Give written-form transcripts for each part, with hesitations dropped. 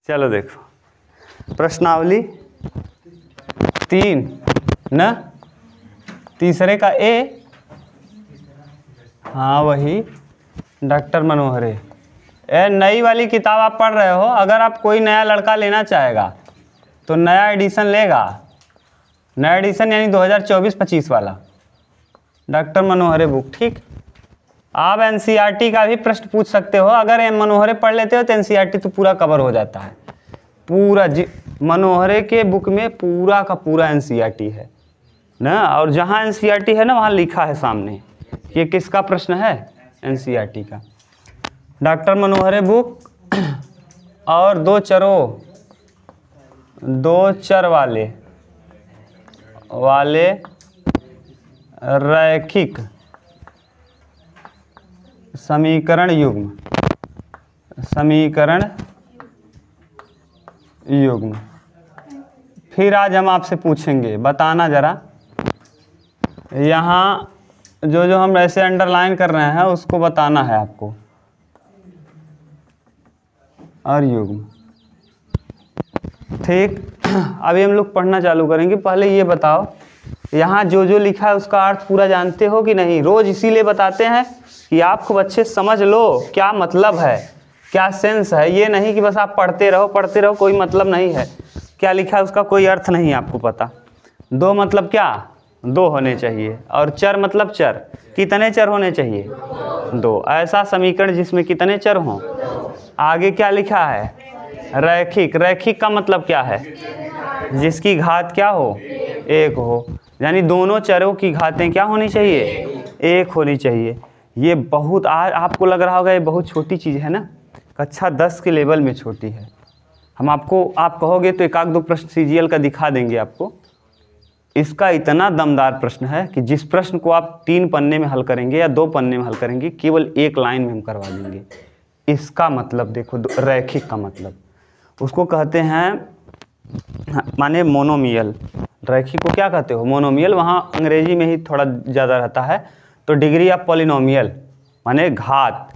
चलो देखो प्रश्नावली 3 न, तीसरे का ए, हाँ वही डॉक्टर मनोहरे। नई वाली किताब आप पढ़ रहे हो, अगर आप कोई नया लड़का लेना चाहेगा तो नया एडिशन लेगा, नया एडिशन यानी 2024-25 वाला डॉक्टर मनोहरे बुक। ठीक, आप एनसीईआरटी का भी प्रश्न पूछ सकते हो, अगर एम मनोहरे पढ़ लेते हो तो एनसीईआरटी तो पूरा कवर हो जाता है। पूरा मनोहरे के बुक में पूरा का पूरा एनसीईआरटी है ना, और जहाँ एनसीईआरटी है ना वहाँ लिखा है सामने ये किसका प्रश्न है, एनसीईआरटी का। डॉक्टर मनोहरे बुक और दो चर वाले रैखिक समीकरण युग्म। फिर आज हम आपसे पूछेंगे, बताना जरा यहाँ जो हम ऐसे अंडरलाइन कर रहे हैं उसको बताना है आपको, और युग्म। ठीक, अभी हम लोग पढ़ना चालू करेंगे। पहले ये बताओ यहाँ जो लिखा है उसका अर्थ पूरा जानते हो कि नहीं। रोज इसीलिए बताते हैं कि आप खूब अच्छे समझ लो क्या मतलब है, क्या सेंस है। ये नहीं कि बस आप पढ़ते रहो, कोई मतलब नहीं है। क्या लिखा है उसका कोई अर्थ नहीं आपको पता। दो मतलब क्या, दो होने चाहिए, और चर मतलब चर, कितने चर होने चाहिए, दो। ऐसा समीकरण जिसमें कितने चर हों। आगे क्या लिखा है, रैखिक का मतलब क्या है, जिसकी घात क्या हो, एक हो, यानी दोनों चरों की घातें क्या होनी चाहिए, एक होनी चाहिए। ये बहुत आज आपको लग रहा होगा ये बहुत छोटी चीज़ है ना, कक्षा 10 के लेवल में छोटी है। हम आपको, आप कहोगे तो एक आध दो प्रश्न सीजीएल का दिखा देंगे आपको। इसका इतना दमदार प्रश्न है कि जिस प्रश्न को आप 3 पन्ने में हल करेंगे या 2 पन्ने में हल करेंगे, केवल 1 लाइन में हम करवा देंगे। इसका मतलब देखो, रैखिक का मतलब उसको कहते हैं माने मोनोमियल। रैखिक को क्या कहते हो, मोनोमियल। वहाँ अंग्रेजी में ही थोड़ा ज़्यादा रहता है। तो डिग्री ऑफ पॉलिनोमियल माने घात,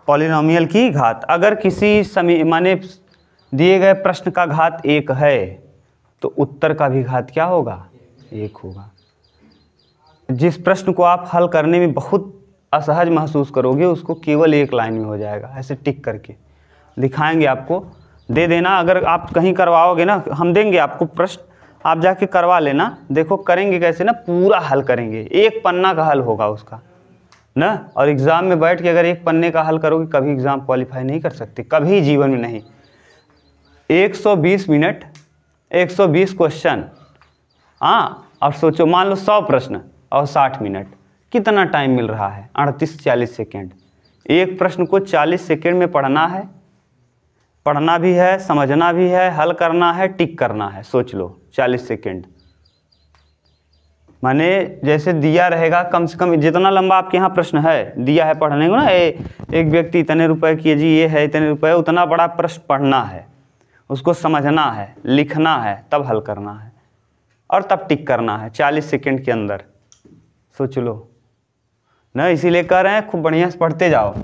पॉलिनोमियल की घात। अगर किसी माने दिए गए प्रश्न का घात 1 है तो उत्तर का भी घात क्या होगा, 1 होगा। जिस प्रश्न को आप हल करने में बहुत असहज महसूस करोगे उसको केवल 1 लाइन में हो जाएगा। ऐसे टिक करके दिखाएंगे आपको, दे देना। अगर आप कहीं करवाओगे ना, हम देंगे आपको प्रश्न, आप जाके करवा लेना। देखो करेंगे कैसे ना, पूरा हल करेंगे, 1 पन्ना का हल होगा उसका ना। और एग्ज़ाम में बैठ के अगर 1 पन्ने का हल करोगे कभी एग्ज़ाम क्वालिफाई नहीं कर सकते, कभी जीवन में नहीं। 120 मिनट, 120 क्वेश्चन, हाँ। और सोचो मान लो 100 प्रश्न और 60 मिनट, कितना टाइम मिल रहा है, 38-40 सेकेंड। एक प्रश्न को 40 सेकेंड में पढ़ना है, पढ़ना भी है, समझना भी है, हल करना है, टिक करना है। सोच लो 40 सेकेंड माने जैसे दिया रहेगा कम से कम, जितना लंबा आपके यहाँ प्रश्न है दिया है पढ़ने को ना, एक व्यक्ति इतने रुपए की जी ये है इतने रुपए, उतना बड़ा प्रश्न पढ़ना है, उसको समझना है, लिखना है, तब हल करना है और तब टिक करना है 40 सेकेंड के अंदर। सोच लो ना, इसीलिए कह रहे हैं खूब बढ़िया से पढ़ते जाओ।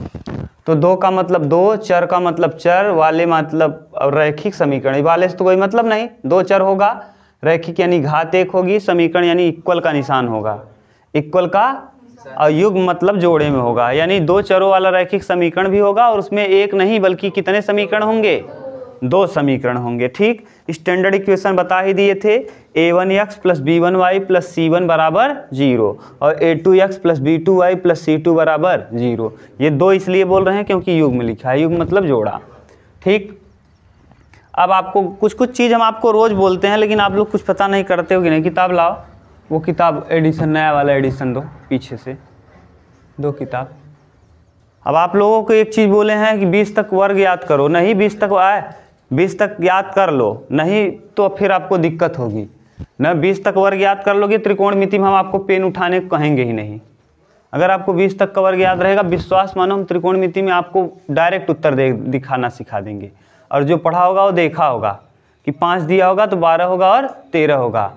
तो 2 का मतलब 2, चर का मतलब चर, वाले मतलब रैखिक समीकरण, वाले से तो कोई मतलब नहीं, 2 चर होगा, रैखिक यानी घात 1 होगी, समीकरण यानी इक्वल का निशान होगा, इक्वल का, और युग्म मतलब जोड़े में होगा, यानी 2 चरों वाला रैखिक समीकरण भी होगा और उसमें 1 नहीं बल्कि कितने समीकरण होंगे, 2 समीकरण होंगे। ठीक, स्टैंडर्ड इक्वेशन बता ही दिए थे, a1x + b1y + c1 = 0 और a2x + b2y + c2 = 0। ये 2 इसलिए बोल रहे हैं क्योंकि युग्म लिखा है, युग्म मतलब जोड़ा। ठीक, अब आपको कुछ चीज़ हम आपको रोज़ बोलते हैं लेकिन आप लोग कुछ पता नहीं करते हो कि नहीं। किताब लाओ, वो किताब एडिशन, नया वाला एडिशन दो, पीछे से 2 किताब। अब आप लोगों को एक चीज़ बोले हैं कि 20 तक वर्ग याद करो, नहीं 20 तक आए, 20 तक याद कर लो, नहीं तो फिर आपको दिक्कत होगी ना। 20 तक वर्ग याद कर लोगे, त्रिकोणमिति में हम आपको पेन उठाने को कहेंगे ही नहीं। अगर आपको 20 तक का वर्ग याद रहेगा, विश्वास मानो हम त्रिकोणमिति में आपको डायरेक्ट उत्तर दिखाना सिखा देंगे। और जो पढ़ा होगा वो देखा होगा कि 5 दिया होगा तो 12 होगा और 13 होगा,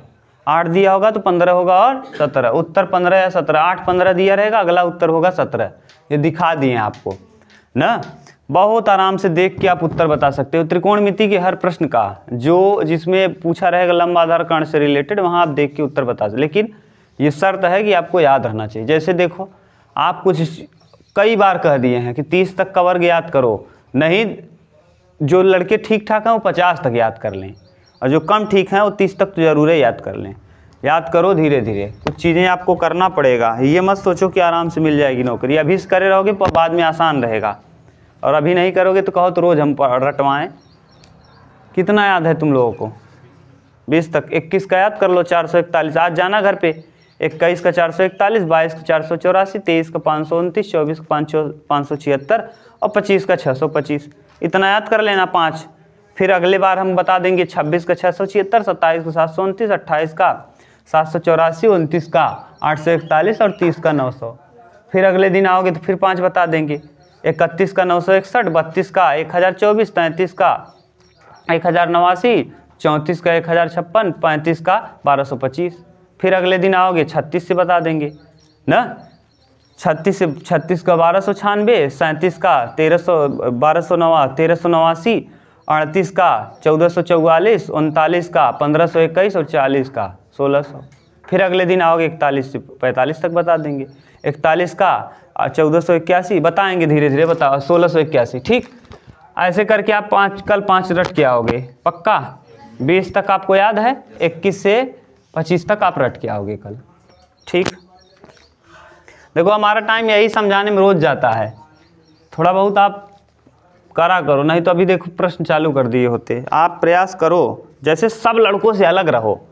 8 दिया होगा तो 15 होगा और 17, उत्तर 15 या 17, 8 15 दिया रहेगा, अगला उत्तर होगा 17। ये दिखा दिए आपको ना। बहुत आराम से देख के आप उत्तर बता सकते हो। त्रिकोणमिति के हर प्रश्न का जो जिसमें पूछा रहेगा लंब आधार कर्ण से रिलेटेड, वहाँ आप देख के उत्तर बता सकते। लेकिन ये शर्त है कि आपको याद रहना चाहिए। जैसे देखो, आप कुछ कई बार कह दिए हैं कि 30 तक का वर्ग याद करो, नहीं जो लड़के ठीक ठाक हैं वो 50 तक याद कर लें, और जो कम ठीक हैं वो 30 तक तो ज़रूर याद कर लें। याद करो धीरे धीरे, कुछ चीज़ें आपको करना पड़ेगा। ये मत सोचो कि आराम से मिल जाएगी नौकरी। अभी से करे रहोगे बाद में आसान रहेगा, और अभी नहीं करोगे तो कहो तो रोज़ हम रटवाएँ। कितना याद है तुम लोगों को? 20 तक। 21 का याद कर लो, 441। आज जाना घर पे। 21 का 441, 22 का 484, 23 का 529, 24 का 576 और 25 का 625। इतना याद कर लेना 5। फिर अगले बार हम बता देंगे 26 का 676, 27 का 729, 28 का 784, 29 का 841 और 30 का 900। फिर अगले दिन आओगे तो फिर 5 बता देंगे। 31 का 961, 32 का 1024, 33 का 1089, 34 का 1056, 35 का 1225। फिर अगले दिन आओगे 36 से बता देंगे ना। 36 का 1296, 37 का 1389, 38 का 1444, 39 का 1521 और 40 का 1600। फिर अगले दिन आओगे 41 से 45 तक बता देंगे। 41 का 1481 बताएंगे, धीरे धीरे बताओ। 1681। ठीक, ऐसे करके आप कल 5 रट के आओगे पक्का। 20 तक आपको याद है, 21 से 25 तक आप रट के आओगे कल। ठीक, देखो हमारा टाइम यही समझाने में रोज जाता है। थोड़ा बहुत आप करा करो, नहीं तो अभी देखो प्रश्न चालू कर दिए होते। आप प्रयास करो जैसे सब लड़कों से अलग रहो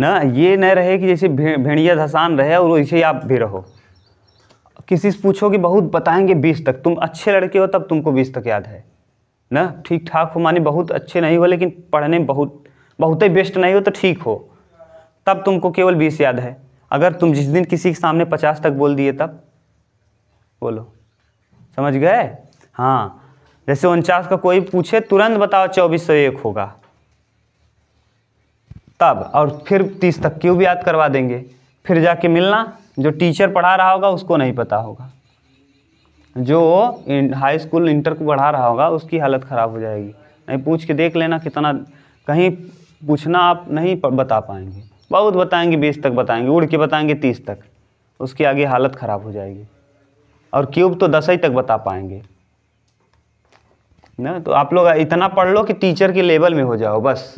ना, ये न रहे कि जैसे भेड़िया धसान रहे और वैसे आप भी रहो। किसी से पूछो कि बहुत बताएंगे 20 तक, तुम अच्छे लड़के हो तब तुमको 20 तक याद है ना। ठीक ठाक हो मानी बहुत अच्छे नहीं हो, लेकिन पढ़ने में बहुत ही बेस्ट नहीं हो तो ठीक हो, तब तुमको केवल 20 याद है। अगर तुम जिस दिन किसी के सामने 50 तक बोल दिए तब बोलो, समझ गए? हाँ, जैसे 49 का कोई पूछे तुरंत बताओ 2401 होगा तब, और फिर 30 तक क्यों भी याद करवा देंगे। फिर जाके मिलना, जो टीचर पढ़ा रहा होगा उसको नहीं पता होगा, जो हाई स्कूल इंटर को पढ़ा रहा होगा उसकी हालत ख़राब हो जाएगी। नहीं पूछ के देख लेना कितना, कहीं पूछना आप नहीं बता पाएंगे। बहुत बताएंगे 20 तक बताएंगे, उड़ के बताएंगे 30 तक, उसके आगे हालत ख़राब हो जाएगी। और क्यूब तो 10 ही तक बता पाएंगे ना। तो आप लोग इतना पढ़ लो कि टीचर के लेवल में हो जाओ बस।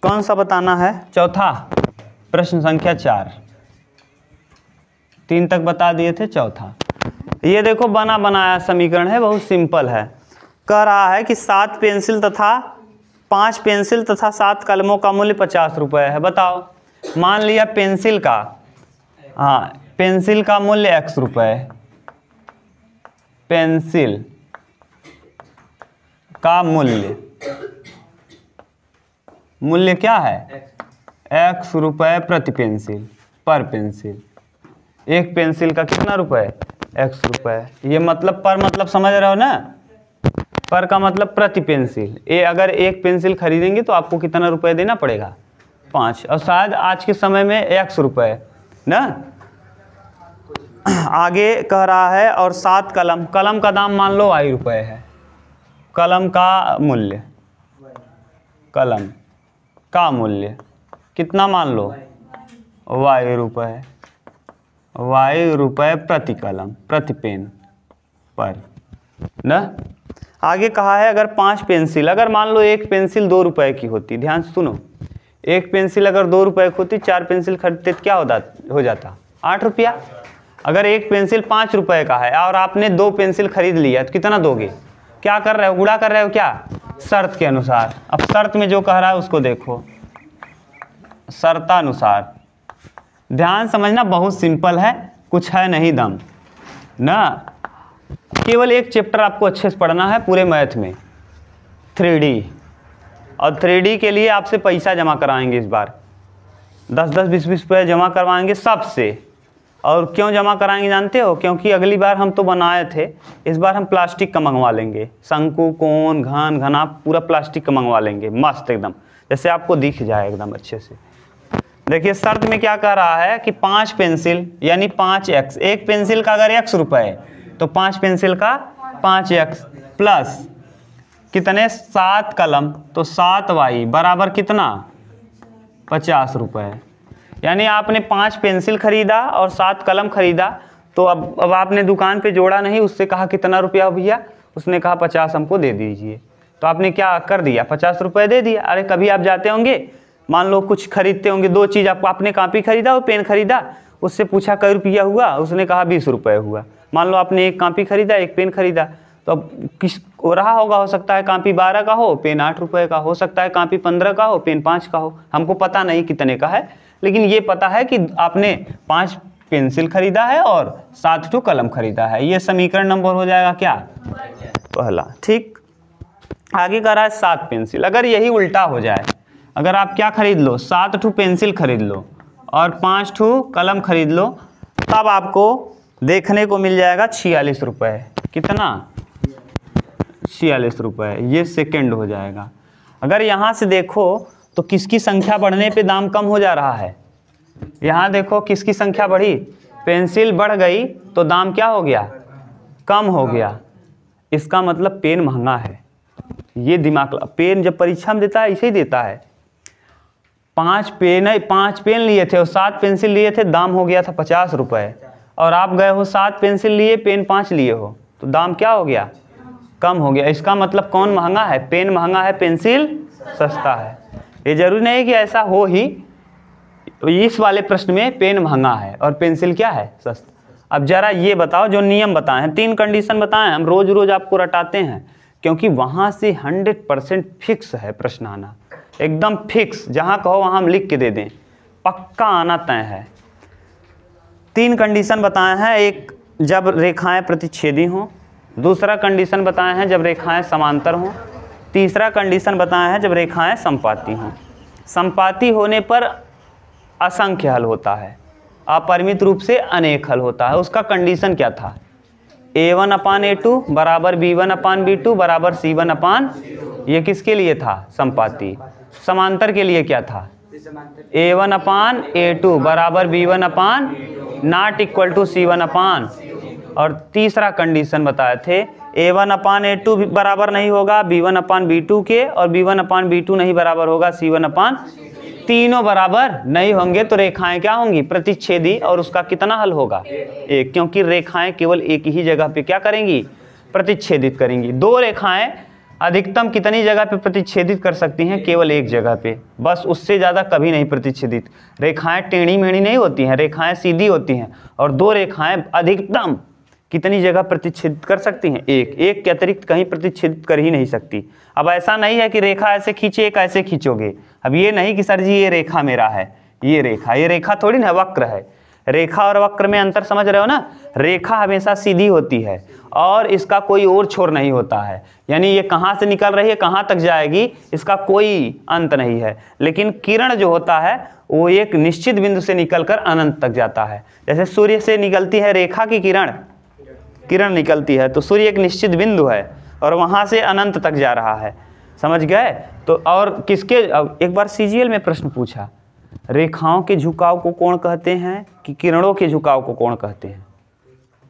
कौन सा बताना है? चौथा प्रश्न संख्या 4। 3 तक बता दिए थे, चौथा। ये देखो बना बनाया समीकरण है, बहुत सिंपल है। कह रहा है कि 7 पेंसिल तथा 5 पेंसिल तथा 7 कलमों का मूल्य 50 रुपये है। बताओ, मान लिया पेंसिल का, हाँ पेंसिल का मूल्य x रुपये, पेंसिल का मूल्य क्या है? x रुपये प्रति पेंसिल, पर पेंसिल। एक पेंसिल का कितना रुपए? x रुपये। ये मतलब पर मतलब समझ रहे हो ना, पर का मतलब प्रति पेंसिल। ये अगर एक पेंसिल खरीदेंगे तो आपको कितना रुपए देना पड़ेगा? 5, और शायद आज के समय में x रुपये ना। आगे कह रहा है और 7 कलम, कलम का दाम मान लो y रुपये है, कलम का मूल्य, कलम का मूल्य कितना मान लो? y रुपये, y रुपये प्रति कलम, प्रति पेन पर ना। आगे कहा है अगर 5 पेंसिल, अगर मान लो एक पेंसिल 2 रुपए की होती, ध्यान से सुनो, एक पेंसिल अगर 2 रुपए की होती, 4 पेंसिल खरीदते तो क्या हो जाता? 8 रुपया। अगर एक पेंसिल 5 रुपए का है और आपने 2 पेंसिल खरीद लिया तो कितना दोगे? क्या कर रहे हो? गुणा कर रहे हो क्या? शर्त के अनुसार। अब शर्त में जो कह रहा है उसको देखो, शर्तानुसार। ध्यान समझना, बहुत सिंपल है, कुछ है नहीं दम ना। केवल एक चैप्टर आपको अच्छे से पढ़ना है पूरे मैथ में, 3D। और 3D के लिए आपसे पैसा जमा कराएंगे इस बार, 10-10, 20-20 रुपये जमा करवाएंगे सबसे। और क्यों जमा कराएंगे जानते हो? क्योंकि अगली बार हम तो बनाए थे, इस बार हम प्लास्टिक का मंगवा लेंगे। शंकु, कोन, घन, घना पूरा प्लास्टिक का मंगवा लेंगे, मस्त एकदम, जैसे आपको दिख जाए एकदम अच्छे से। देखिए शर्त में क्या कह रहा है कि 5 पेंसिल यानी 5x, एक पेंसिल का अगर x रुपये तो 5 पेंसिल का 5x प्लस कितने 7 कलम तो 7y बराबर कितना 50 रुपये। यानी आपने 5 पेंसिल खरीदा और 7 कलम खरीदा, तो अब आपने दुकान पे जोड़ा नहीं, उससे कहा कितना रुपया भैया, उसने कहा 50 हमको दे दीजिए, तो आपने क्या कर दिया 50 रुपये दे दिया। अरे कभी आप जाते होंगे, मान लो कुछ खरीदते होंगे, 2 चीज़ आपने कॉपी खरीदा और पेन खरीदा, उससे पूछा कई रुपया हुआ, उसने कहा 20 रुपये हुआ। मान लो आपने एक कॉपी खरीदा एक पेन खरीदा, तो अब किस हो रहा होगा, हो सकता है कॉपी 12 का हो पेन 8 रुपये का, हो सकता है कॉपी 15 का हो पेन 5 का हो, हमको पता नहीं कितने का है, लेकिन ये पता है कि आपने 5 पेंसिल खरीदा है और 7 ठो कलम खरीदा है। ये समीकरण नंबर हो जाएगा क्या पहला। ठीक, आगे कर रहा है 7 पेंसिल। अगर यही उल्टा हो जाए, अगर आप क्या खरीद लो 7 ठो पेंसिल खरीद लो और 5 ठो कलम खरीद लो, तब आपको देखने को मिल जाएगा 46 रुपये। कितना 46 रुपये, ये सेकंड हो जाएगा। अगर यहाँ से देखो तो किसकी संख्या बढ़ने पे दाम कम हो जा रहा है, यहाँ देखो किसकी संख्या बढ़ी, पेंसिल बढ़ गई तो दाम क्या हो गया कम हो गया। इसका मतलब पेन महंगा है। ये दिमाग, पेन जब परीक्षा में देता है ऐसे ही देता है। 5 पेन लिए थे और 7 पेंसिल लिए थे, दाम हो गया था 50 रुपये, और आप गए हो 7 पेंसिल लिए पेन 5 लिए हो, तो दाम क्या हो गया कम हो गया। इसका मतलब कौन महंगा है, पेन महंगा है पेंसिल सस्ता है। ये जरूरी नहीं कि ऐसा हो ही, इस वाले प्रश्न में पेन महंगा है और पेंसिल क्या है सस्ता। अब जरा ये बताओ, जो नियम बताए हैं 3 कंडीशन बताएं, हम रोज रोज आपको रटाते हैं, क्योंकि वहाँ से 100% फिक्स है प्रश्न आना, एकदम फिक्स, जहाँ कहो वहाँ हम लिख के दे दें, पक्का आना तय है। 3 कंडीशन बताए हैं, एक जब रेखाएं प्रतिच्छेदी हों, दूसरा कंडीशन बताए हैं जब रेखाएं समांतर हों, तीसरा कंडीशन बताया है जब रेखाएं समपाती हों। समपाती होने पर असंख्य हल होता है, अपरिमित रूप से अनेक हल होता है। उसका कंडीशन क्या था, a1/a2 बराबर b1/b2 बराबर c1/, ये किसके लिए था समपाती। समांतर के लिए क्या था, a1/a2 बराबर b1/ not equal to c1/। और तीसरा कंडीशन बताए थे a1/a2 बराबर नहीं होगा b1/b2 के, और b1/b2 नहीं बराबर होगा c1/। तीनों बराबर नहीं होंगे तो रेखाएं क्या होंगी प्रतिच्छेदी, और उसका कितना हल होगा एक, क्योंकि रेखाएं केवल एक ही जगह पे क्या करेंगी प्रतिच्छेदित करेंगी। 2 रेखाएं अधिकतम कितनी जगह पे प्रतिच्छेदित कर सकती हैं, केवल एक जगह पे, बस उससे ज़्यादा कभी नहीं प्रतिच्छेदित। रेखाएं टेढ़ी मेढ़ी नहीं होती हैं, रेखाएं सीधी होती हैं, और 2 रेखाएं अधिकतम कितनी जगह प्रतिच्छेदित कर सकती हैं, एक के अतिरिक्त कहीं प्रतिच्छेदित कर ही नहीं सकती। अब ऐसा नहीं है कि रेखा ऐसे खींचे एक ऐसे खींचोगे, अब ये नहीं कि सर जी ये रेखा मेरा है, ये रेखा थोड़ी ना वक्र है। रेखा और वक्र में अंतर समझ रहे हो ना, रेखा हमेशा सीधी होती है और इसका कोई और छोर नहीं होता है, यानी ये कहाँ से निकल रही है कहाँ तक जाएगी इसका कोई अंत नहीं है। लेकिन किरण जो होता है वो एक निश्चित बिंदु से निकलकर अनंत तक जाता है। जैसे सूर्य से निकलती है रेखा की किरण निकलती है, तो सूर्य एक निश्चित बिंदु है और वहाँ से अनंत तक जा रहा है, समझ गए। तो और किसके, एक बार सीजीएल में प्रश्न पूछा, रेखाओं के झुकाव को कोण कहते हैं कि किरणों के झुकाव को कोण कहते हैं।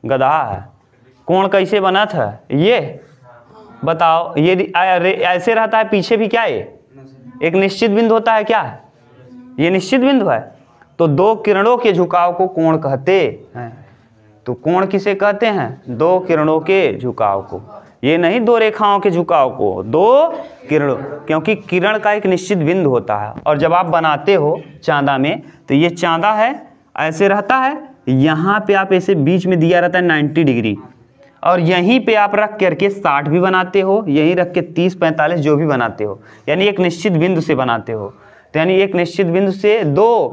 गधा है, कोण कैसे बना था ये बताओ। ये ऐसे रहता है, पीछे भी क्या है एक निश्चित बिंदु होता है, क्या है ये निश्चित बिंदु है। तो 2 किरणों के झुकाव को कोण कहते हैं। तो कोण किसे कहते हैं, 2 किरणों के झुकाव को, ये नहीं 2 रेखाओं के झुकाव को, 2 किरणों, क्योंकि किरण का एक निश्चित बिंदु होता है। और जब आप बनाते हो चांदा में, तो ये चांदा है ऐसे रहता है, यहाँ पे आप ऐसे बीच में दिया रहता है 90 डिग्री, और यहीं पे आप रख करके 60 भी बनाते हो, यहीं रख के 30-45 जो भी बनाते हो, यानी एक निश्चित बिंदु से बनाते हो। तो यानी एक निश्चित बिंदु से 2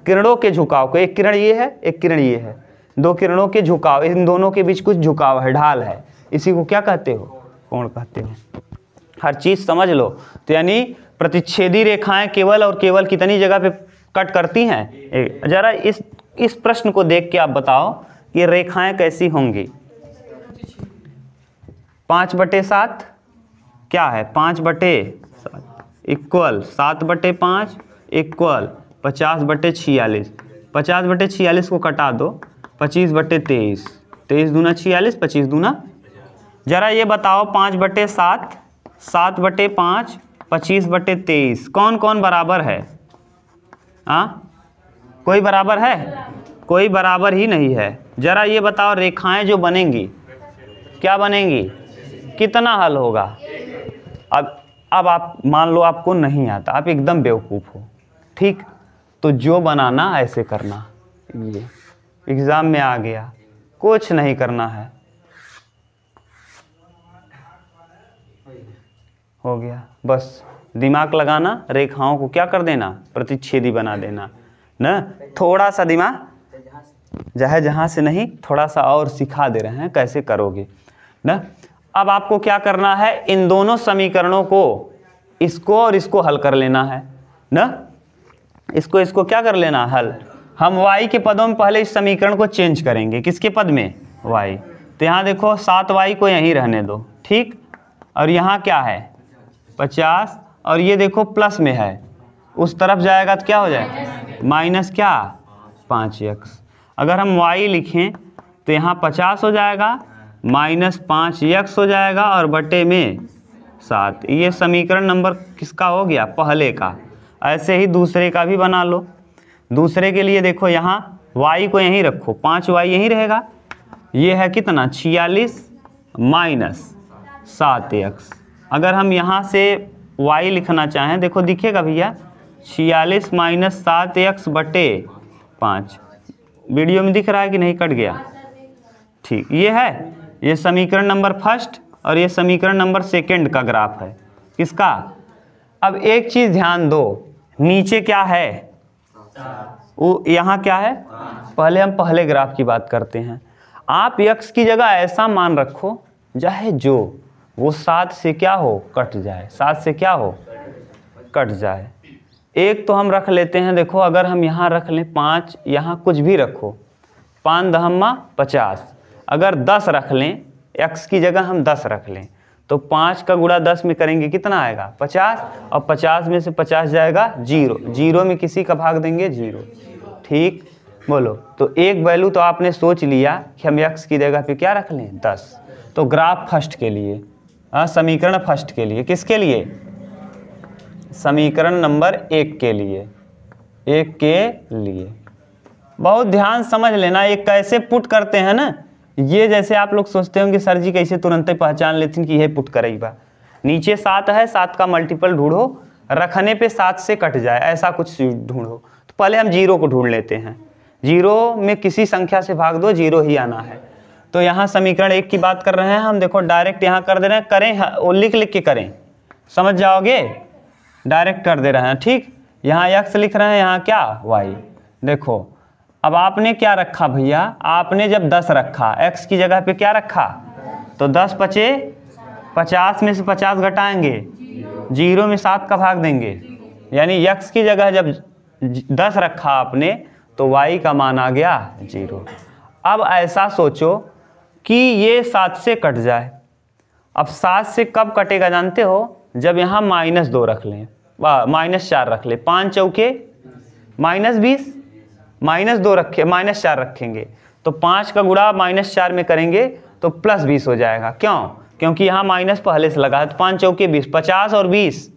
किरणों के झुकाव को, एक किरण ये है एक किरण ये है, 2 किरणों के झुकाव, इन दोनों के बीच कुछ झुकाव है, ढाल है, इसी को क्या कहते हो, कोण कहते हो। हर चीज समझ लो। तो यानी प्रतिच्छेदी रेखाएं केवल और केवल कितनी जगह पे कट करती हैं। जरा इस प्रश्न को देख के आप बताओ कि रेखाएं कैसी होंगी। 5/7 क्या है, 5/7 इक्वल 7/5 इक्वल 50/46। 50/46 को कटा दो, 25/23 23 दूना 46, 25 दूना। जरा ये बताओ 5/7, 7/5, 25/23 कौन कौन बराबर है? कोई बराबर है? कोई बराबर ही नहीं है। जरा ये बताओ रेखाएं जो बनेंगी क्या बनेंगी, कितना हल होगा? अब आप मान लो आपको नहीं आता, आप एकदम बेवकूफ़ हो, ठीक, तो जो बनाना ऐसे करना, ये एग्ज़ाम में आ गया, कुछ नहीं करना है, हो गया, बस दिमाग लगाना, रेखाओं को क्या कर देना, प्रतिच्छेदी बना देना ना। थोड़ा सा दिमाग जहाँ से नहीं, थोड़ा सा और सिखा दे रहे हैं कैसे करोगे ना। अब आपको क्या करना है, इन दोनों समीकरणों को, इसको और इसको हल कर लेना है ना। इसको क्या कर लेना, हल। हम y के पदों में पहले इस समीकरण को चेंज करेंगे, किसके पद में, y। तो यहाँ देखो 7y को यहीं रहने दो, ठीक, और यहाँ क्या है 50, और ये देखो प्लस में है, उस तरफ जाएगा तो क्या हो जाएगा, माइनस क्या 5x। अगर हम y लिखें तो यहाँ 50 हो जाएगा, -5x हो जाएगा, और बटे में 7। ये समीकरण नंबर किसका हो गया, पहले का। ऐसे ही दूसरे का भी बना लो। दूसरे के लिए देखो यहाँ y को यहीं रखो, 5y यहीं रहेगा, ये है कितना 46 -7x। अगर हम यहाँ से y लिखना चाहें, देखो दिखेगा भैया 46 -7x बटे 5। वीडियो में दिख रहा है कि नहीं, कट गया, ठीक, ये है, ये समीकरण नंबर फर्स्ट और ये समीकरण नंबर सेकंड का ग्राफ है, किसका। अब एक चीज़ ध्यान दो, नीचे क्या है, वो यहाँ क्या है, पहले हम पहले ग्राफ की बात करते हैं। आप x की जगह ऐसा मान रखो चाहे जो वो 7 से क्या हो, कट जाए, 7 से क्या हो, कट जाए। एक तो हम रख लेते हैं, देखो अगर हम यहाँ रख लें 5, यहाँ कुछ भी रखो, 5 दहम्मा 50, अगर 10 रख लें, x की जगह हम 10 रख लें, तो 5 का गुणा 10 में करेंगे कितना आएगा 50, और 50 में से 50 जाएगा 0, 0 में किसी का भाग देंगे 0, ठीक, बोलो। तो एक वैल्यू तो आपने सोच लिया कि हम x की जगह पे क्या रख लें 10। तो ग्राफ फर्स्ट के लिए, समीकरण फर्स्ट के लिए, किसके लिए, समीकरण नंबर 1 के लिए, 1 के लिए। बहुत ध्यान समझ लेना, ये कैसे पुट करते हैं ना, ये जैसे आप लोग सोचते होंगे सर जी कैसे तुरंत ही पहचान लेते हैं कि ये पुट करेगा। नीचे 7 है, 7 का मल्टीपल ढूंढो, रखने पे 7 से कट जाए ऐसा कुछ ढूंढो। तो पहले हम 0 को ढूंढ लेते हैं, 0 में किसी संख्या से भाग दो, 0 ही आना है। तो यहाँ समीकरण 1 की बात कर रहे हैं हम, देखो डायरेक्ट यहाँ कर दे रहे हैं, करें वो लिख के करें, समझ जाओगे, डायरेक्ट कर दे रहे हैं, ठीक। यहाँ x लिख रहे हैं, यहाँ क्या y। देखो अब आपने क्या रखा भैया, आपने जब 10 रखा, x की जगह पे क्या रखा, तो 10 पचे 50 में से 50 घटाएंगे, 0 में 7 का भाग देंगे, यानी x की जगह जब 10 रखा आपने तो y का मान आ गया 0। अब ऐसा सोचो कि ये 7 से कट जाए। अब 7 से कब कटेगा जानते हो, जब यहाँ -2 रख लें, -4 रख ले, 5 चौके -20, -2 रखे, -4 रखेंगे, तो 5 का गुणा -4 में करेंगे तो +20 हो जाएगा। क्यों, क्योंकि यहाँ माइनस पहले से लगा है, तो 5 चौके 20, 50 और 20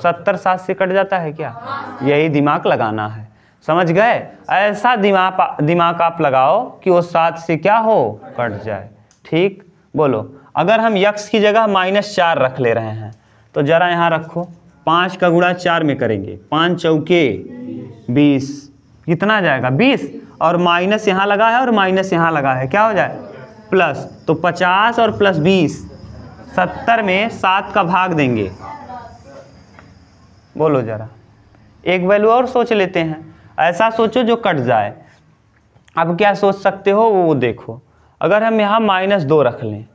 70, 7 से कट जाता है क्या, यही दिमाग लगाना है, समझ गए। ऐसा दिमाग आप लगाओ कि वो 7 से क्या हो, कट जाए, ठीक। बोलो अगर हम x की जगह -4 रख ले रहे हैं तो जरा यहाँ रखो, 5 का गुणा 4 में करेंगे, 5 चौके 20, कितना आ जाएगा 20, और माइनस यहाँ लगा है और माइनस यहाँ लगा है, क्या हो जाए प्लस, तो 50 और +20 70 में 7 का भाग देंगे। बोलो जरा, एक वैल्यू और सोच लेते हैं, ऐसा सोचो जो कट जाए। अब क्या सोच सकते हो वो देखो, अगर हम यहाँ -2 रख लें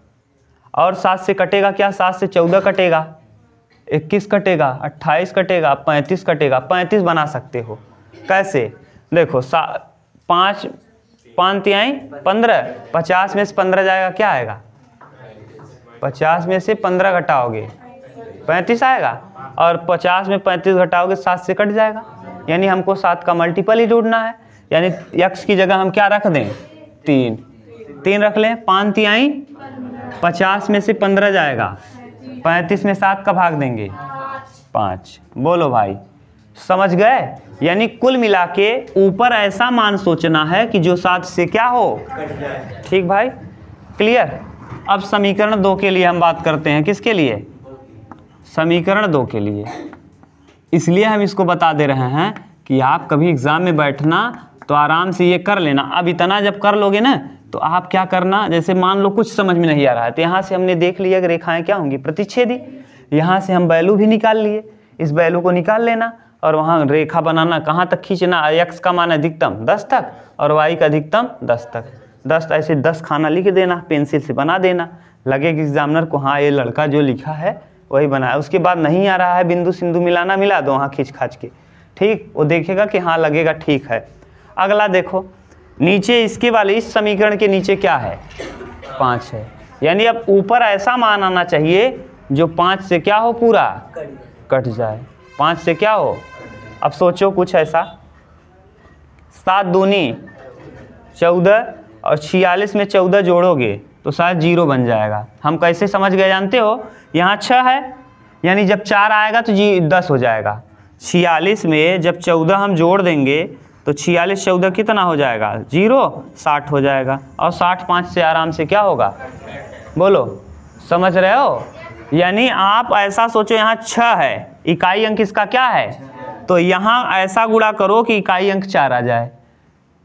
और 7 से कटेगा क्या, 7 से 14 कटेगा, 21 कटेगा, 28 कटेगा, 35 कटेगा, 35 बना सकते हो। कैसे, देखो 5 तिहाई 15, 50 में से 15 जाएगा, क्या आएगा 50 में से 15 घटाओगे 35 आएगा, और 50 में 35 घटाओगे 7 से कट जाएगा, यानी हमको 7 का मल्टीपल ही ढूंढना है, यानी x की जगह हम क्या रख दें 3। 3 रख लें, 5 तिहाई 50 में से 15 जाएगा, 35 में 7 का भाग देंगे 5। बोलो भाई, समझ गए? यानी कुल मिला के ऊपर ऐसा मान सोचना है कि जो 7 से क्या हो, ठीक भाई, क्लियर। अब समीकरण 2 के लिए हम बात करते हैं। किसके लिए? समीकरण 2 के लिए। इसलिए हम इसको बता दे रहे हैं कि आप कभी एग्जाम में बैठना तो आराम से ये कर लेना। अब इतना जब कर लोगे ना तो आप क्या करना, जैसे मान लो कुछ समझ में नहीं आ रहा है तो यहाँ से हमने देख लिया कि रेखाएं क्या होंगी, प्रतिच्छेदी। यहाँ से हम वैल्यू भी निकाल लिए, इस वैल्यू को निकाल लेना और वहाँ रेखा बनाना, कहाँ तक खींचना, x का मान अधिकतम 10 तक और y का अधिकतम 10 तक। 10 ऐसे 10 खाना लिख देना, पेंसिल से बना देना, लगेगा एग्जामिनर को हाँ ये लड़का जो लिखा है वही बनाया। उसके बाद नहीं आ रहा है बिंदु सिंधु मिलाना, मिला दो वहाँ खींच खाच के, ठीक, वो देखेगा कि हाँ लगेगा ठीक है। अगला देखो, नीचे इसके वाले इस समीकरण के नीचे क्या है, 5 है। यानी अब ऊपर ऐसा मान आना चाहिए जो 5 से क्या हो, पूरा कट जाए, 5 से क्या हो। अब सोचो कुछ ऐसा, 7 दूनी 14 और 46 में 14 जोड़ोगे तो शायद 0 बन जाएगा। हम कैसे समझ गए जानते हो, यहाँ 6 है, यानी जब 4 आएगा तो 10 हो जाएगा। 46 में जब 14 हम जोड़ देंगे तो 46 14 कितना हो जाएगा, 0, 60 हो जाएगा। और 60 5 से आराम से क्या होगा, बोलो, समझ रहे हो? यानी आप ऐसा सोचो, यहाँ 6 है, इकाई अंक इसका क्या है, तो यहाँ ऐसा गुणा करो कि इकाई अंक 4 आ जाए।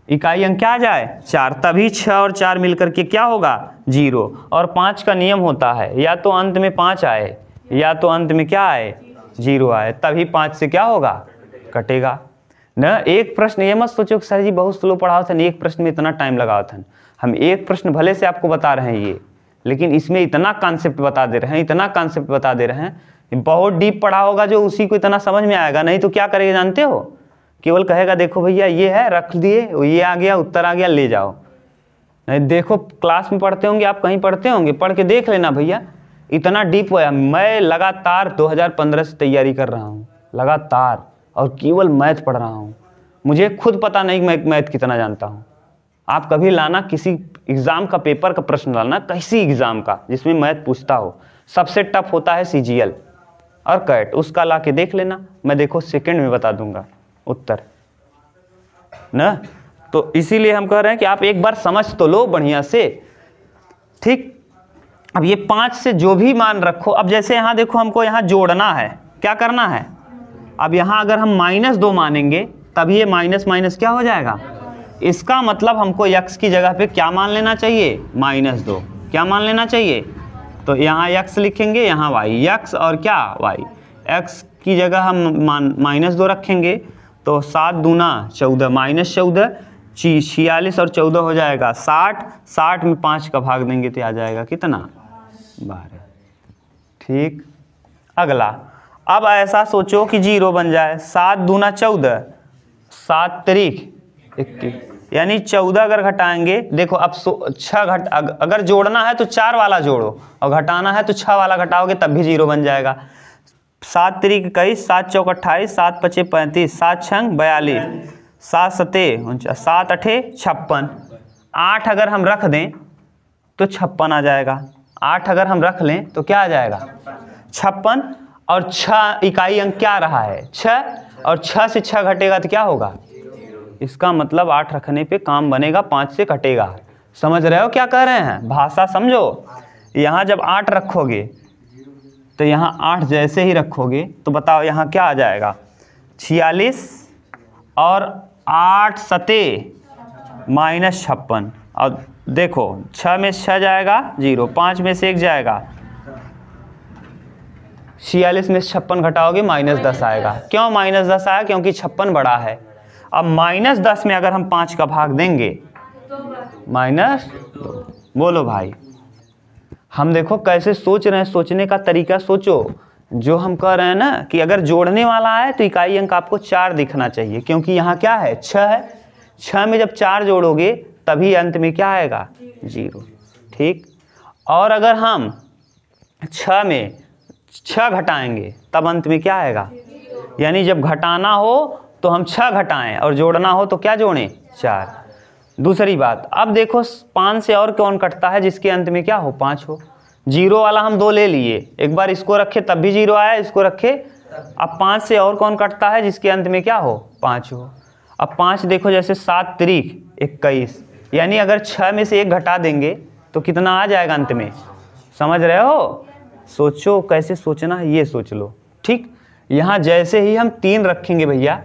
इकाई अंक क्या आ जाए, 4, तभी 6 और 4 मिलकर के क्या होगा, 0। और 5 का नियम होता है या तो अंत में 5 आए या तो अंत में क्या आए, 0 आए, तभी 5 से क्या होगा, कटेगा न। एक प्रश्न ये मत सोचो कि सर जी बहुत स्लो पढ़ाओ था, एक प्रश्न में इतना टाइम लगाओ था। हम एक प्रश्न भले से आपको बता रहे हैं ये, लेकिन इसमें इतना कॉन्सेप्ट बता दे रहे हैं, इतना कॉन्सेप्ट बता दे रहे हैं, बहुत डीप पढ़ा होगा जो उसी को इतना समझ में आएगा। नहीं तो क्या करेगा जानते हो, केवल कहेगा देखो भैया ये है, रख दिए, ये आ गया, उत्तर आ गया, ले जाओ। नहीं देखो, क्लास में पढ़ते होंगे आप, कहीं पढ़ते होंगे, पढ़ के देख लेना भैया, इतना डीप हुआ। मैं लगातार 2015 से तैयारी कर रहा हूँ लगातार, और केवल मैथ पढ़ रहा हूँ। मुझे खुद पता नहीं मैं मैथ कितना जानता हूँ। आप कभी लाना किसी एग्ज़ाम का पेपर का प्रश्न लाना, किसी एग्ज़ाम का जिसमें मैथ पूछता हो, सबसे टफ होता है CGL और कैट, उसका ला के देख लेना, मैं देखो सेकंड में बता दूंगा उत्तर ना। तो इसीलिए हम कह रहे हैं कि आप एक बार समझ तो लो बढ़िया से, ठीक। अब ये 5 से जो भी मान रखो, अब जैसे यहाँ देखो हमको यहाँ जोड़ना है, क्या करना है, अब यहाँ अगर हम -2 मानेंगे तब ये माइनस माइनस क्या हो जाएगा, इसका मतलब हमको x की जगह पे क्या मान लेना चाहिए, -2, क्या मान लेना चाहिए। तो यहाँ x लिखेंगे, यहाँ y, x और क्या y, x की जगह हम -2 रखेंगे तो 7 दूना 14, -14, 46 और 14 हो जाएगा 60, 60 में 5 का भाग देंगे तो आ जाएगा कितना, 12, ठीक। अगला, अब ऐसा सोचो कि 0 बन जाए, 7 दूना 14, 7 तारीख 21, यानी 14 अगर घटाएंगे, देखो अब 6 अगर जोड़ना है तो 4 वाला जोड़ो और घटाना है तो 6 वाला घटाओगे तब भी 0 बन जाएगा। 7 तारीख 21, 7 चौक 28, 7 पचे 35, 7 छंग 42, 7 सते 49, 7 अठे 56, 8 अगर हम रख दें तो 56 आ जाएगा, 8 अगर हम रख लें तो क्या आ जाएगा, 56। और 6 इकाई अंक क्या रहा है, 6, और 6 से 6 घटेगा तो क्या होगा, इसका मतलब 8 रखने पे काम बनेगा, 5 से घटेगा। समझ रहे हो क्या कह रहे हैं, भाषा समझो। यहाँ जब 8 रखोगे तो यहाँ 8 जैसे ही रखोगे तो बताओ यहाँ क्या आ जाएगा, 46 और 8 सते -56, और देखो 6 में 6 जाएगा 0, 5 में से 1 जाएगा, 46 में 56 घटाओगे -10 आएगा। क्यों -10 आया, क्योंकि 56 बड़ा है। अब -10 में अगर हम 5 का भाग देंगे -2, बोलो भाई, हम देखो कैसे सोच रहे हैं, सोचने का तरीका सोचो। जो हम कह रहे हैं ना कि अगर जोड़ने वाला है तो इकाई अंक आपको 4 दिखना चाहिए, क्योंकि यहाँ क्या है, 6 है, 6 में जब 4 जोड़ोगे तभी अंत में क्या आएगा, 0, ठीक। और अगर हम 6 में 6 घटाएंगे तब अंत में क्या आएगा, यानी जब घटाना हो तो हम 6 घटाएं और जोड़ना हो तो क्या जोड़ें, 4। दूसरी बात, अब देखो 5 से और कौन कटता है जिसके अंत में क्या हो 5 हो। 0 वाला हम 2 ले लिए, एक बार इसको रखे तब भी 0 आया, इसको रखे। अब 5 से और कौन कटता है जिसके अंत में क्या हो 5 हो। अब 5 देखो, जैसे 7 त्रिक 21, यानी अगर 6 में से 1 घटा देंगे तो कितना आ जाएगा अंत में, समझ रहे हो। सोचो कैसे सोचना है ये सोच लो, ठीक। यहाँ जैसे ही हम 3 रखेंगे भैया,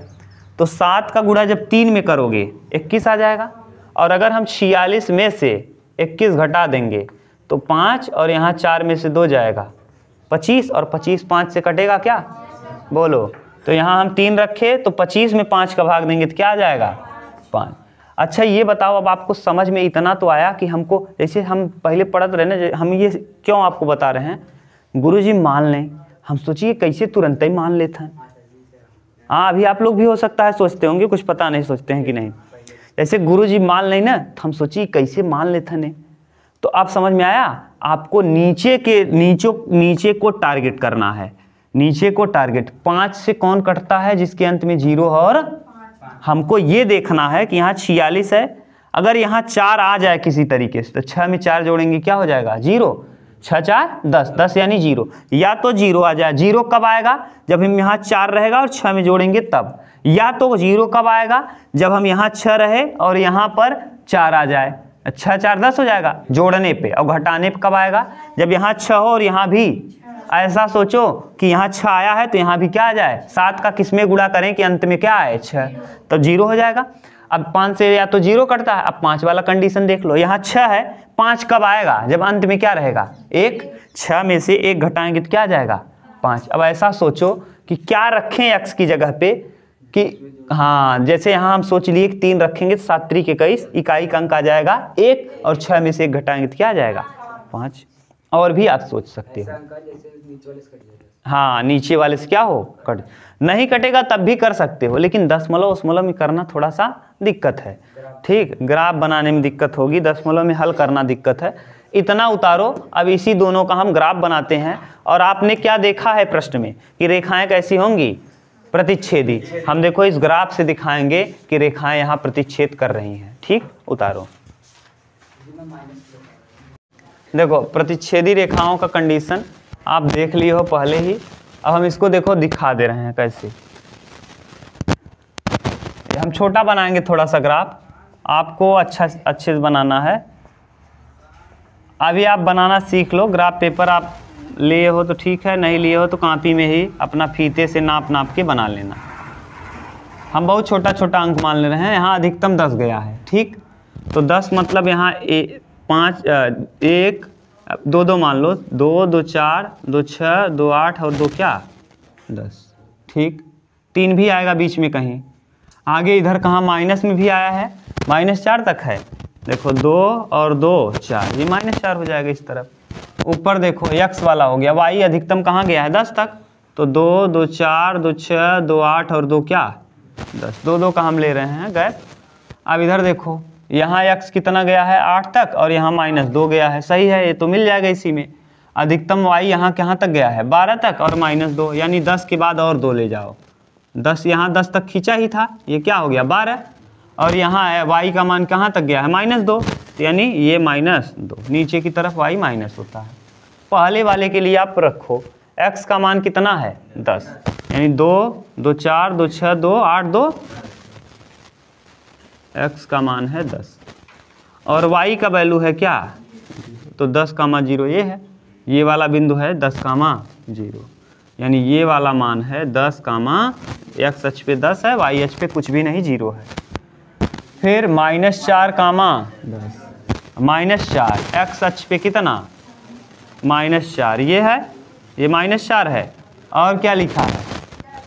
तो 7 का गुणा जब 3 में करोगे 21 आ जाएगा। और अगर हम 46 में से 21 घटा देंगे तो 5 और यहाँ 4 में से 2 जाएगा 25, और 25 5 से कटेगा क्या, बोलो। तो यहाँ हम 3 रखे तो 25 में 5 का भाग देंगे तो क्या आ जाएगा 5। अच्छा ये बताओ, अब आपको समझ में इतना तो आया कि हमको, जैसे हम पहले पढ़ते रहे ना, हम ये क्यों आपको बता रहे हैं, गुरुजी मान लें, हम सोचिए कैसे तुरंत ही मान लेते हैं। हाँ, अभी आप लोग भी हो सकता है सोचते होंगे, कुछ पता नहीं सोचते हैं कि नहीं। जैसे गुरुजी मान लें ना, तो हम सोचिए कैसे मान लेते हैं। तो आप समझ में आया, आपको नीचे को टारगेट करना है, नीचे को टारगेट। 5 से कौन कटता है जिसके अंत में 0 और हमको ये देखना है कि यहाँ 46 है, अगर यहाँ 4 आ जाए किसी तरीके से तो 6 में 4 जोड़ेंगे क्या हो जाएगा 0, 6 4 10, 10 यानी 0, या तो 0 आ जाए। 0 कब आएगा, जब हम यहाँ 4 रहेगा और 6 में जोड़ेंगे तब। या तो 0 कब आएगा, जब हम यहाँ 6 रहे और यहाँ पर 4 आ जाए, 6 4 10 हो जाएगा जोड़ने पे। और घटाने पे कब आएगा, जब यहाँ 6 हो और यहाँ भी, ऐसा सोचो कि यहाँ 6 आया है तो यहाँ भी क्या आ जाए, 7 का किस में गुणा करें कि अंत में क्या आए 6, तो 0 हो जाएगा। अब 5 से या तो 0 कटता है। अब 5 वाला कंडीशन देख लो, यहाँ 6 है, 5 कब आएगा, जब अंत में क्या रहेगा 1, 6 में से 1 घटाएंगे तो क्या आ जाएगा 5। अब ऐसा सोचो कि क्या रखें x की जगह पे, कि हाँ जैसे यहाँ हम सोच लिए कि 3 रखेंगे तो 7 त्रिक 21, इकाई का अंक आ जाएगा 1, और 6 में से 1 घटाएंगे तो क्या आ जाएगा 5। और भी आप सोच सकते हो, हाँ नीचे वाले से क्या हो कट, नहीं कटेगा तब भी कर सकते हो, लेकिन दशमलव उसमलव में करना थोड़ा सा दिक्कत है, ठीक। ग्राफ बनाने में दिक्कत होगी, दशमलव में हल करना दिक्कत है। इतना उतारो, अब इसी दोनों का हम ग्राफ बनाते हैं। और आपने क्या देखा है प्रश्न में कि रेखाएं कैसी होंगी, प्रतिच्छेदी। हम देखो इस ग्राफ से दिखाएंगे कि रेखाएं यहाँ प्रतिच्छेद कर रही हैं, ठीक। उतारो, देखो प्रतिच्छेदी रेखाओं का कंडीशन आप देख लिए हो पहले ही। अब हम इसको देखो दिखा दे रहे हैं कैसे, हम छोटा बनाएंगे थोड़ा सा ग्राफ, आपको अच्छे से बनाना है। अभी आप बनाना सीख लो, ग्राफ पेपर आप लिए हो तो ठीक है, नहीं लिए हो तो कॉपी में ही अपना फीते से नाप के बना लेना। हम बहुत छोटा छोटा अंक मान ले रहे हैं, यहाँ अधिकतम 10 गया है, ठीक। तो 10 मतलब यहाँ 5 1 2 2 मान लो, 2 2 4 2 6 2 8 और 2 क्या 10, ठीक। 3 भी आएगा बीच में कहीं आगे, इधर कहाँ माइनस में भी आया है, -4 तक है। देखो 2 और 2 4, ये -4 हो जाएगा इस तरफ। ऊपर देखो x वाला हो गया, y अधिकतम कहाँ गया है 10 तक, तो 2 2 4 2 6 2 8 और 2 क्या 10, 2 2 का हम ले रहे हैं गैप। अब इधर देखो यहाँ x कितना गया है 8 तक और यहाँ -2 गया है, सही है, ये तो मिल जाएगा इसी में। अधिकतम y यहाँ कहाँ तक गया है 12 तक और -2, यानी 10 के बाद और 2 ले जाओ, 10 यहाँ 10 तक खींचा ही था, ये क्या हो गया 12, और यहाँ है y का मान कहाँ तक गया है -2, तो यानी ये -2, नीचे की तरफ y माइनस होता है। पहले वाले के लिए आप रखो x का मान कितना है 10, यानी 2 2 4 2 6 2 8 2, x का मान है 10 और y का वैल्यू है क्या, तो 10,0 ये है, ये वाला बिंदु है 10,0, यानी ये वाला मान है 10, x अक्ष पे 10 है, y अक्ष पे कुछ भी नहीं 0 है। फिर -4, -4 x अक्ष पे कितना -4, ये है, ये -4 है, और क्या लिखा है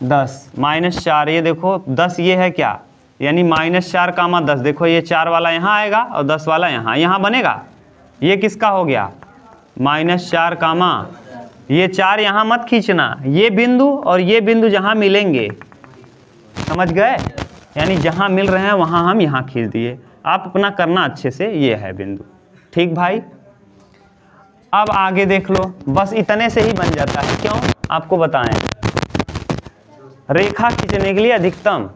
10 -4, ये देखो 10 ये है क्या, यानी -4, 10, देखो ये 4 वाला यहाँ आएगा और 10 वाला यहाँ बनेगा, ये किसका हो गया -4, ये 4 यहाँ मत खींचना, ये बिंदु और ये बिंदु जहाँ मिलेंगे, समझ गए, यानी जहाँ मिल रहे हैं वहाँ हम यहाँ खींच दिए। आप अपना करना अच्छे से, ये है बिंदु, ठीक भाई। अब आगे देख लो, बस इतने से ही बन जाता है, क्यों आपको बताएं, रेखा खींचने के लिए अधिकतम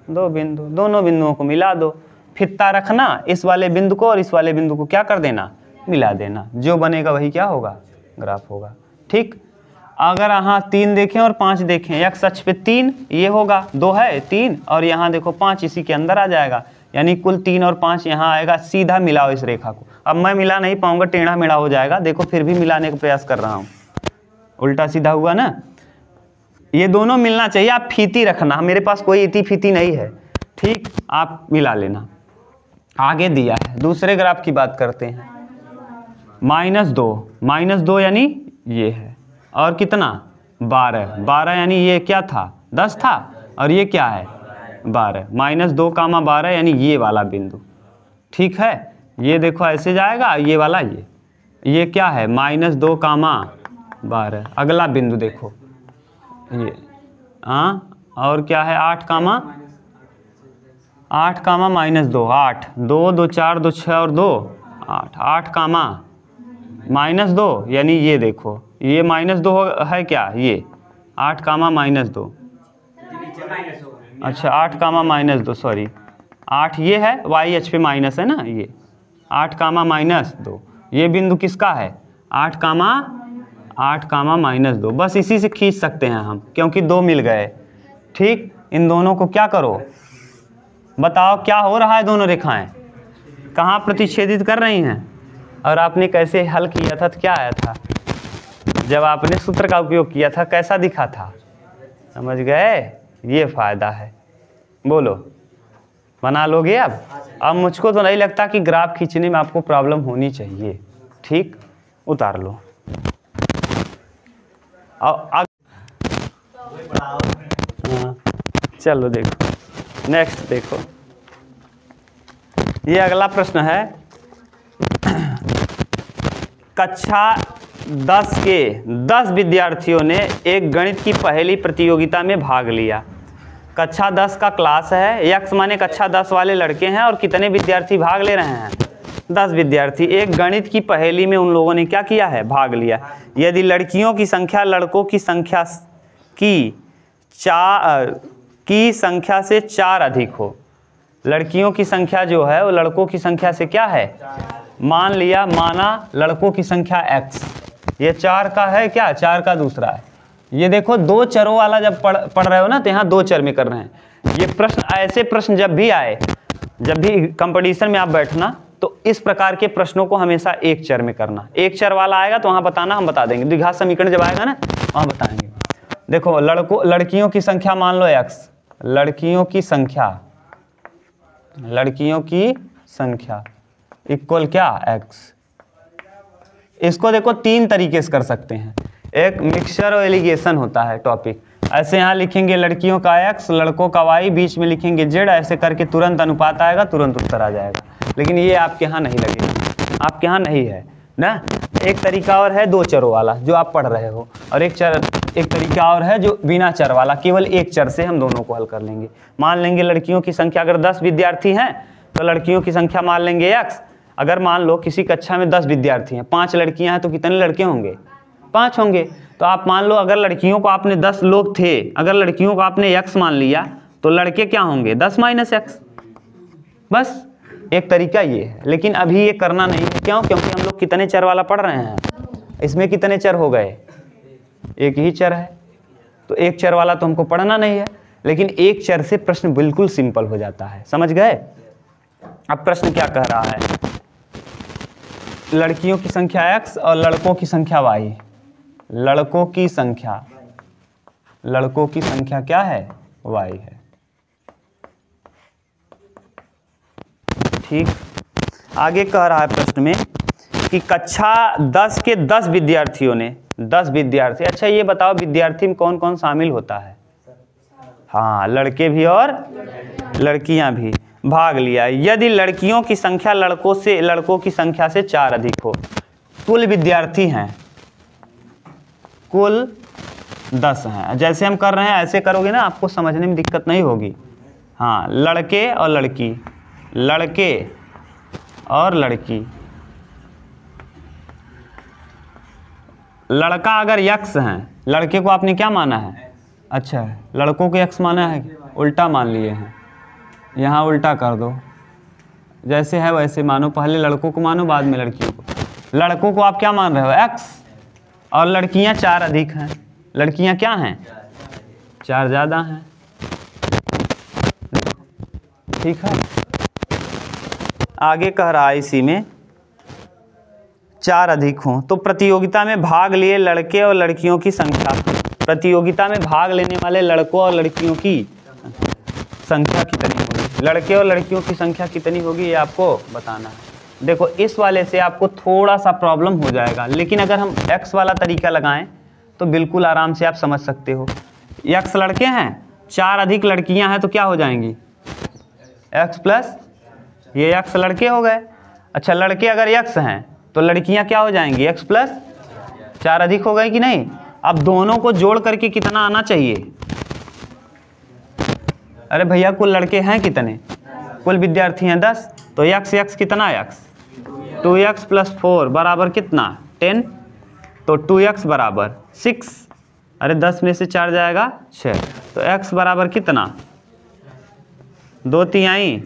2 बिंदु, दोनों बिंदुओं को मिला दो, फित्ता रखना, इस वाले बिंदु को और इस वाले बिंदु को क्या कर देना, मिला देना, जो बनेगा वही क्या होगा, ग्राफ होगा। ठीक, अगर यहाँ 3 देखें और 5 देखें, एक्स अक्ष पे 3 ये होगा, 2 है 3 और यहाँ देखो 5 इसी के अंदर आ जाएगा, यानी कुल 3 और 5 यहाँ आएगा। सीधा मिलाओ इस रेखा को। अब मैं मिला नहीं पाऊंगा, टेढ़ा मेढ़ा हो जाएगा, देखो फिर भी मिलाने का प्रयास कर रहा हूँ, उल्टा सीधा हुआ ना। ये दोनों मिलना चाहिए, आप फीती रखना, मेरे पास कोई इतनी फीती नहीं है। ठीक, आप मिला लेना। आगे दिया है, दूसरे ग्राफ की बात करते हैं। -2 यानी ये है, और कितना 12 यानी ये क्या था 10 था, और ये क्या है 12, -2, 12 यानी ये वाला बिंदु। ठीक है, ये देखो ऐसे जाएगा, ये वाला ये क्या है -2, 12। अगला बिंदु देखो ये, हाँ, और क्या है 8, -2, 8, 2, 2, 4, 2, 6 और 2, 8, 8, -2 यानी ये देखो, ये -2 है क्या, ये 8, -2, अच्छा 8, -2, सॉरी 8 ये है, y अक्ष पे माइनस है ना, ये 8, -2, ये बिंदु किसका है 8, -2। बस इसी से खींच सकते हैं हम, क्योंकि 2 मिल गए। ठीक, इन दोनों को क्या करो, बताओ क्या हो रहा है, दोनों रेखाएं कहाँ प्रतिच्छेदित कर रही हैं, और आपने कैसे हल किया था, तो क्या आया था, जब आपने सूत्र का उपयोग किया था कैसा दिखा था, समझ गए। ये फ़ायदा है, बोलो बना लोगे अब मुझको तो नहीं लगता कि ग्राफ खींचने में आपको प्रॉब्लम होनी चाहिए। ठीक, उतार लो। हाँ, चलो देखो नेक्स्ट, देखो ये अगला प्रश्न है। कक्षा 10 के 10 विद्यार्थियों ने एक गणित की पहेली प्रतियोगिता में भाग लिया। कक्षा 10 का क्लास है, यक्स माने कक्षा 10 वाले लड़के हैं, और कितने विद्यार्थी भाग ले रहे हैं 10 विद्यार्थी। एक गणित की पहेली में उन लोगों ने क्या किया है, भाग लिया। यदि लड़कियों की संख्या लड़कों की संख्या की संख्या से 4 अधिक हो, लड़कियों की संख्या जो है वो लड़कों की संख्या से क्या है, माना लड़कों की संख्या x, ये 4 का है क्या, 4 का दूसरा है। ये देखो 2 चरों वाला जब पढ़ रहे हो ना, तो यहाँ 2 चर में कर रहे हैं। ये प्रश्न, ऐसे प्रश्न जब भी आए, जब भी कंपटीशन में आप बैठना, तो इस प्रकार के प्रश्नों को हमेशा एक चर में करना। एक चर वाला आएगा तो वहाँ बताना, हम बता देंगे। द्विघात समीकरण जब आएगा ना, वहाँ बताएंगे। देखो लड़कियों की संख्या मान लो x, लड़कियों की संख्या इक्वल क्या x। इसको देखो 3 तरीके से कर सकते हैं। एक मिक्सचर और एलिगेशन होता है टॉपिक। ऐसे यहाँ लिखेंगे लड़कियों का x, लड़कों का y, बीच में लिखेंगे z, ऐसे करके तुरंत अनुपात आएगा, तुरंत उत्तर आ जाएगा। लेकिन ये आपके यहाँ नहीं लगेगा, आपके यहाँ नहीं है ना। एक तरीका और है 2 चरों वाला जो आप पढ़ रहे हो, और एक तरीका और है जो बिना चर वाला, केवल एक चर से हम दोनों को हल कर लेंगे। मान लेंगे लड़कियों की संख्या अगर 10 विद्यार्थी हैं तो लड़कियों की संख्या मान लेंगे x। अगर मान लो किसी कक्षा में 10 विद्यार्थी हैं, 5 लड़कियां हैं, तो कितने लड़के होंगे, 5 होंगे। तो आप मान लो अगर लड़कियों को आपने 10 लोग थे, अगर लड़कियों को आपने x मान लिया, तो लड़के क्या होंगे 10 - x। बस एक तरीका ये है, लेकिन अभी ये करना नहीं है। क्यों? क्योंकि हम लोग कितने चर वाला पढ़ रहे हैं, इसमें कितने चर हो गए, एक ही चर है। तो एक चर वाला तो हमको पढ़ना नहीं है, लेकिन एक चर से प्रश्न बिल्कुल सिंपल हो जाता है, समझ गए। अब प्रश्न क्या कह रहा है, लड़कियों की संख्या x और लड़कों की संख्या y। लड़कों की संख्या क्या है, y है। ठीक, आगे कह रहा है प्रश्न में कि कक्षा 10 के 10 विद्यार्थियों ने, 10 विद्यार्थी, अच्छा ये बताओ विद्यार्थी में कौन कौन शामिल होता है। हाँ, लड़के भी और लड़कियां भी भाग लिया। यदि लड़कियों की संख्या लड़कों की संख्या से 4 अधिक हो, कुल विद्यार्थी हैं, कुल 10 हैं। जैसे हम कर रहे हैं ऐसे करोगे ना, आपको समझने में दिक्कत नहीं होगी। हाँ, लड़के और लड़की, लड़के और लड़की। लड़का अगर x है, लड़के को आपने क्या माना है, अच्छा लड़कों को x माना है, उल्टा मान लिए हैं, यहाँ उल्टा कर दो, जैसे है वैसे मानो, पहले लड़कों को मानो बाद में लड़कियों को। लड़कों को आप क्या मान रहे हो, x, और लड़कियां 4 अधिक हैं। लड़कियां क्या हैं, 4 ज़्यादा हैं, ठीक है। आगे कह रहा है इसी में 4 अधिक हों तो प्रतियोगिता में भाग लिए लड़के और लड़कियों की संख्या, प्रतियोगिता में भाग लेने वाले लड़कों और लड़कियों की संख्या कितनी होगी, लड़के और लड़कियों की संख्या कितनी होगी ये आपको बताना है। देखो इस वाले से आपको थोड़ा सा प्रॉब्लम हो जाएगा, लेकिन अगर हम x वाला तरीका लगाएं तो बिल्कुल आराम से आप समझ सकते हो। x लड़के हैं, 4 अधिक लड़कियां हैं तो क्या हो जाएंगी, x प्लस ये x लड़के हो गए। अच्छा लड़के अगर x हैं तो लड़कियां क्या हो जाएंगी, x प्लस 4 अधिक हो गए कि नहीं। अब दोनों को जोड़ करके कितना आना चाहिए, अरे भैया कुल लड़के हैं कितने, कुल विद्यार्थी हैं 10, तो x कितना x, 2x प्लस 4 बराबर कितना 10, तो 2x बराबर 6, अरे 10 में से 4 जाएगा 6, तो x बराबर कितना 2 तिहाई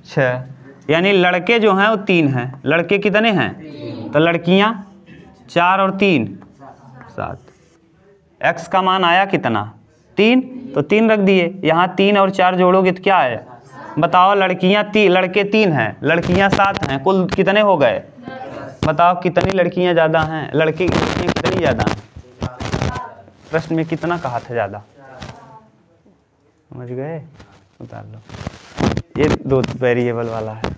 6, यानी लड़के जो हैं वो 3 हैं, लड़के कितने हैं, तो लड़कियां 4 और 3 7, x का मान आया कितना 3, तो 3 रख दिए, यहाँ 3 और 4 जोड़ोगे तो क्या है, बताओ लड़कियां लड़के 3 हैं, लड़कियां 7 हैं, कुल कितने हो गए, बताओ कितनी लड़कियां ज़्यादा हैं, लड़के कितनी ज़्यादा हैं, प्रश्न में कितना कहा था ज़्यादा, समझ गए, उतार लो। ये 2 वेरिएबल वाला है।